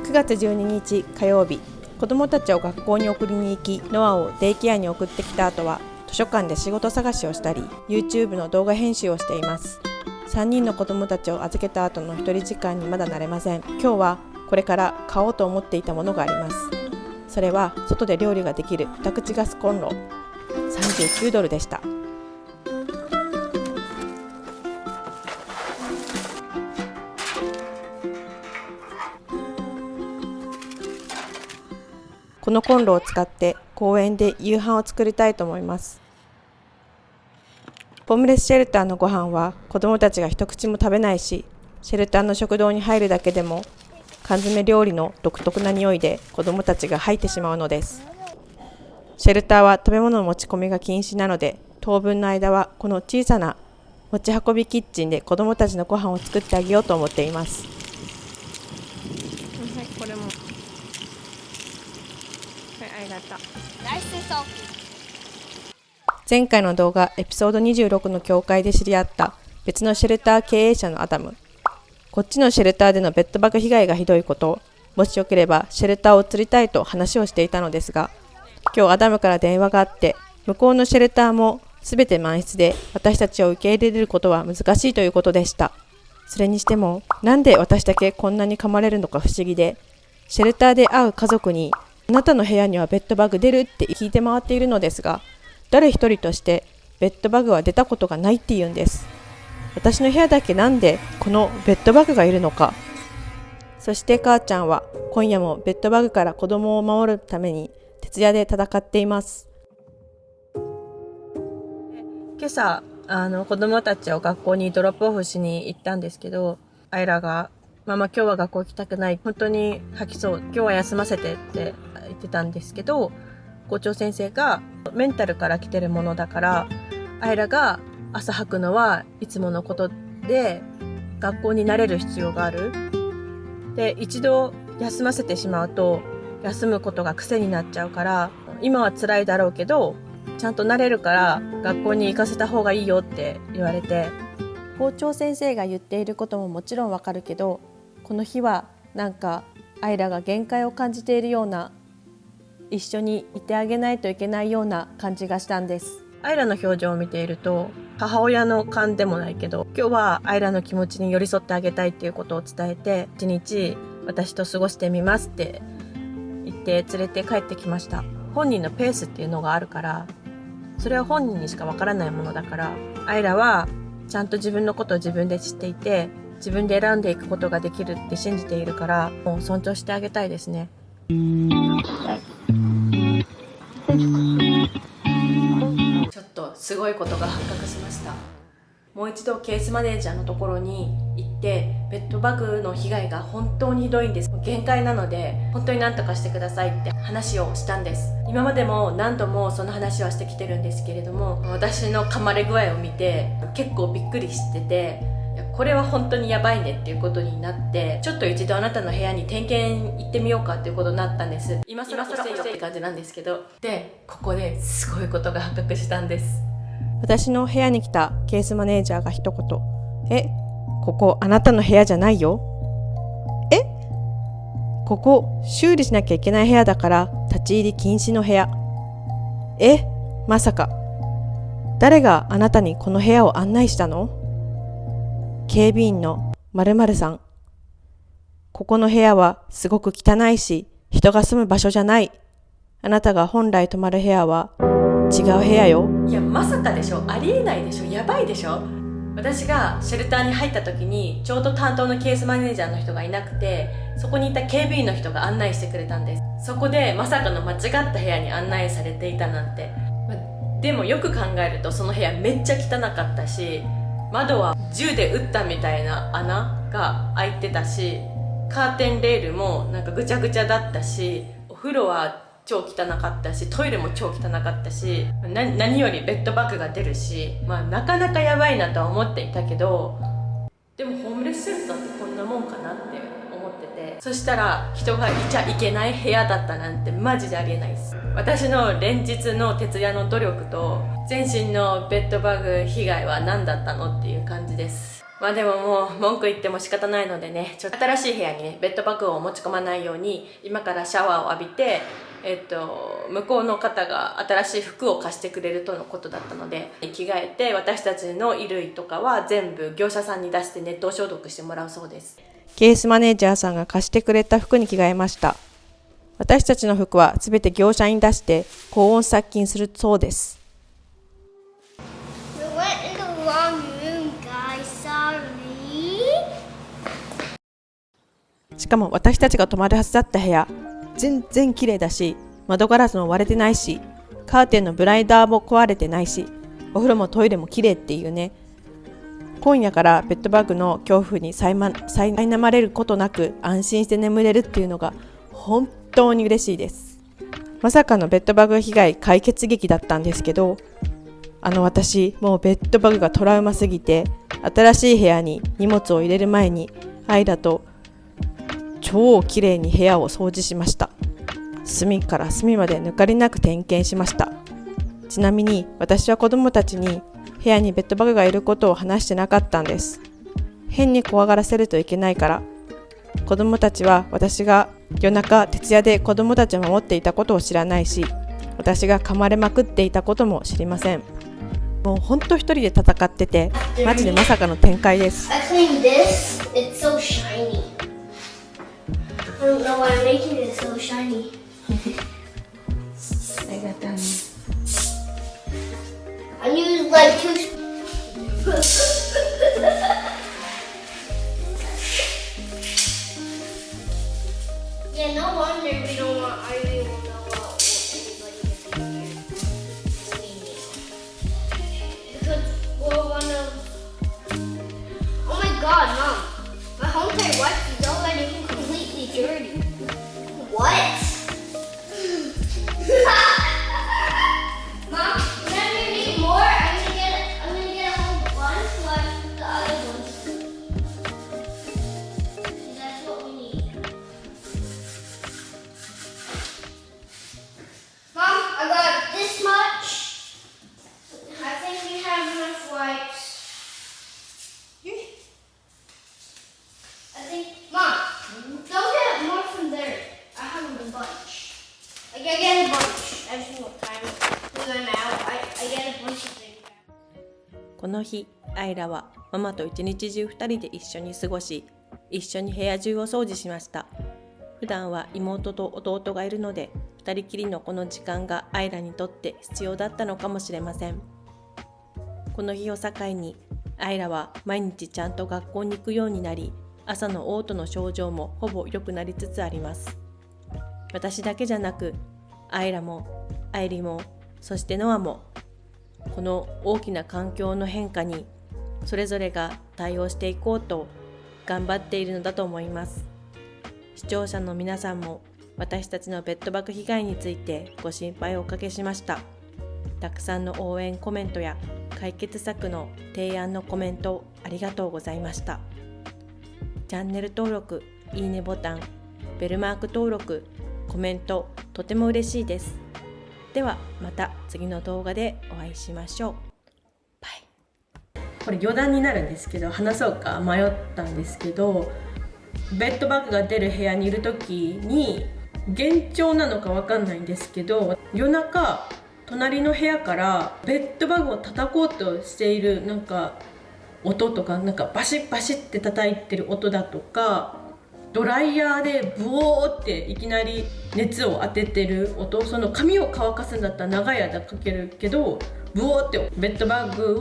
9月12日火曜日、子どもたちを学校に送りに行き、ノアをデイケアに送ってきた後は図書館で仕事探しをしたり YouTube の動画編集をしています。3人の子どもたちを預けた後の一人時間にまだ慣れません。今日はこれから買おうと思っていたものがあります。それは外で料理ができる2口ガスコンロ、$39でした。このコンロを使って公園で夕飯を作りたいと思います。ホームレスシェルターのご飯は子どもたちが一口も食べないし、シェルターの食堂に入るだけでも缶詰料理の独特な匂いで子どもたちが吐いてしまうのです。シェルターは食べ物の持ち込みが禁止なので、当分の間はこの小さな持ち運びキッチンで子どもたちのご飯を作ってあげようと思っています。はい、これも。はい、ありがとう。前回の動画エピソード26の教会で知り合った別のシェルター経営者のアダム。こっちのシェルターでのベッドバグ被害がひどいこと、もしよければシェルターを移りたいと話をしていたのですが、今日アダムから電話があって、向こうのシェルターもすべて満室で私たちを受け入れることは難しいということでした。それにしても、なんで私だけこんなに噛まれるのか不思議で、シェルターで会う家族にあなたの部屋にはベッドバグ出るって聞いて回っているのですが、誰一人としてベッドバグは出たことがないって言うんです。私の部屋だけなんでこのベッドバグがいるのか。そして母ちゃんは今夜もベッドバグから子供を守るために徹夜で戦っています。今朝子供たちを学校にドロップオフしに行ったんですけど、アイラがママ今日は学校行きたくない、本当に吐きそう、今日は休ませてって言ってたんですけど、校長先生がメンタルから来てるものだから、アイラが朝吐くのはいつものことで学校に慣れる必要がある。で、一度休ませてしまうと休むことが癖になっちゃうから、今は辛いだろうけどちゃんと慣れるから学校に行かせた方がいいよって言われて、校長先生が言っていることももちろんわかるけど、この日はなんかアイラが限界を感じているような、一緒にいてあげないといけないような感じがしたんです。アイラの表情を見ていると、母親の勘でもないけど、今日はアイラの気持ちに寄り添ってあげたいっていうことを伝えて、一日私と過ごしてみますって言って連れて帰ってきました。本人のペースっていうのがあるから、それは本人にしかわからないものだから、アイラはちゃんと自分のことを自分で知っていて、自分で選んでいくことができるって信じているから、もう尊重してあげたいですね。ちょっとすごいことが発覚しました。もう一度ケースマネージャーのところに行って、ベッドバグの被害が本当にひどいんです。限界なので本当に何とかしてくださいって話をしたんです。今までも何度もその話はしてきてるんですけれども、私の噛まれ具合を見て結構びっくりしてて、これは本当にやばいねっていうことになって、ちょっと一度あなたの部屋に点検行ってみようかっていうことになったんです。今更遅いよって感じなんですけど、でここですごいことが発覚したんです。私の部屋に来たケースマネージャーが一言、ここあなたの部屋じゃないよ。ここ修理しなきゃいけない部屋だから立ち入り禁止の部屋。まさか誰があなたにこの部屋を案内したの？警備員の〇〇さん。ここの部屋はすごく汚いし、人が住む場所じゃない。あなたが本来泊まる部屋は違う部屋よ。いや、まさかでしょ。ありえないでしょ。やばいでしょ。私がシェルターに入った時にちょうど担当のケースマネージャーの人がいなくて、そこにいた警備員の人が案内してくれたんです。そこでまさかの間違った部屋に案内されていたなんて。でもよく考えるとその部屋めっちゃ汚かったし、窓は銃で撃ったみたいな穴が開いてたし、カーテンレールもなんかぐちゃぐちゃだったし、お風呂は超汚かったし、トイレも超汚かったし、何よりベッドバグが出るし、なかなかやばいなとは思っていたけど、でもホームレスシェルターってこんなもんかなって思ってて、そしたら人がいちゃいけない部屋だったなんてマジでありえないです。私の連日の徹夜の努力と全身のベッドバグ被害は何だったのっていう感じです。まあでももう文句言っても仕方ないのでね、ちょっと新しい部屋にね、ベッドバグを持ち込まないように、今からシャワーを浴びて、向こうの方が新しい服を貸してくれるとのことだったので、着替えて私たちの衣類とかは全部業者さんに出して熱湯消毒してもらうそうです。ケースマネージャーさんが貸してくれた服に着替えました。私たちの服はすべて業者に出して高温殺菌するそうです。しかも私たちが泊まるはずだった部屋、全然綺麗だし、窓ガラスも割れてないし、カーテンのブライダーも壊れてないし、お風呂もトイレも綺麗っていうね。今夜からベッドバグの恐怖に苛まれることなく安心して眠れるっていうのが本当に嬉しいです。まさかのベッドバグ被害解決劇だったんですけど、私もうベッドバグがトラウマすぎて、新しい部屋に荷物を入れる前にアイラと超綺麗に部屋を掃除しました。隅から隅まで抜かりなく点検しました。ちなみに私は子供たちに部屋にベッドバグがいることを話してなかったんです。変に怖がらせるといけないから。子供たちは私が夜中徹夜で子供たちを守っていたことを知らないし、私が噛まれまくっていたことも知りません。もうほんと一人で戦ってて、マジでまさかの展開です。I cleaned this. It's so shiny. I don't know why I'm making it so shiny. ありがとうね。I used like two. Yeah, no wonder we don't want. I really won't know what anybody gets in here. Because we're one of. Oh my God, Mom! My home tire wipes is already completely dirty. What? Mom, whenever you need more, I'm gonna get a whole bunch like the other ones. That's what we need. Mom, I got this much. I think we have enough wipes. I think, Mom, don't get more from there. I have a bunch. I get a bunch every single time when I'm out. I get a bunch of things. この日、アイラはママと一日中2人で一緒に過ごし、一緒に部屋中を掃除しました。普段は妹と弟がいるので、2人きりのこの時間がアイラにとって必要だったのかもしれません。この日を境に、アイラは毎日ちゃんと学校に行くようになり、朝の嘔吐の症状もほぼ良くなりつつあります。私だけじゃなく、アイラもアイリも、そしてノアも、この大きな環境の変化にそれぞれが対応していこうと頑張っているのだと思います。視聴者の皆さんも私たちのベッドバグ被害についてご心配をおかけしました。たくさんの応援コメントや解決策の提案のコメントありがとうございました。チャンネル登録、いいねボタン、ベルマーク登録、コメントとても嬉しいです。ではまた次の動画でお会いしましょう。バイ。これ余談になるんですけど、話そうか迷ったんですけど、ベッドバグが出る部屋にいる時に幻聴なのかわかんないんですけど、夜中隣の部屋からベッドバグを叩こうとしているなんか音とか、なんかバシッバシッって叩いてる音だとか、ドライヤーでブオーっていきなり熱を当ててる音、その髪を乾かすんだったら長い間かけるけど、ブオーってベッドバグ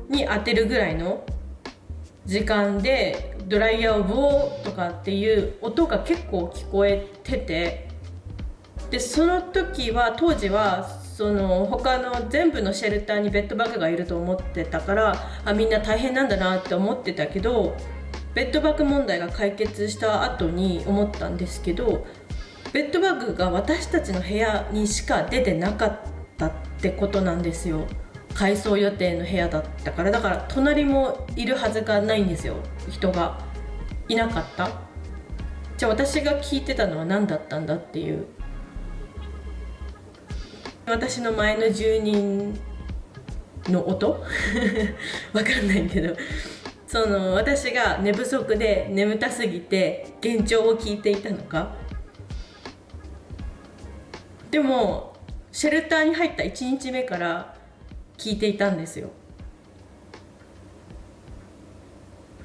に当てるぐらいの時間でドライヤーをブオーとかっていう音が結構聞こえてて、でその時は当時はその他の全部のシェルターにベッドバグがいると思ってたから、みんな大変なんだなって思ってたけど、ベッドバグ問題が解決した後に思ったんですけど、ベッドバグが私たちの部屋にしか出てなかったってことなんですよ。改装予定の部屋だったから。だから隣もいるはずがないんですよ。人がいなかった。じゃあ私が聞いてたのは何だったんだっていう。私の前の住人の音わかんないけど、その私が寝不足で眠たすぎて幻聴を聞いていたのか。でもシェルターに入った1日目から聞いていたんですよ。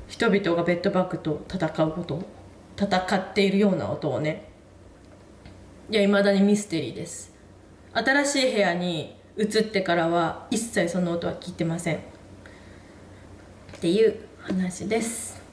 人々がベッドバグと戦うことを、戦っているような音をね。いや、未だにミステリーです。新しい部屋に移ってからは一切その音は聞いてませんっていう話です。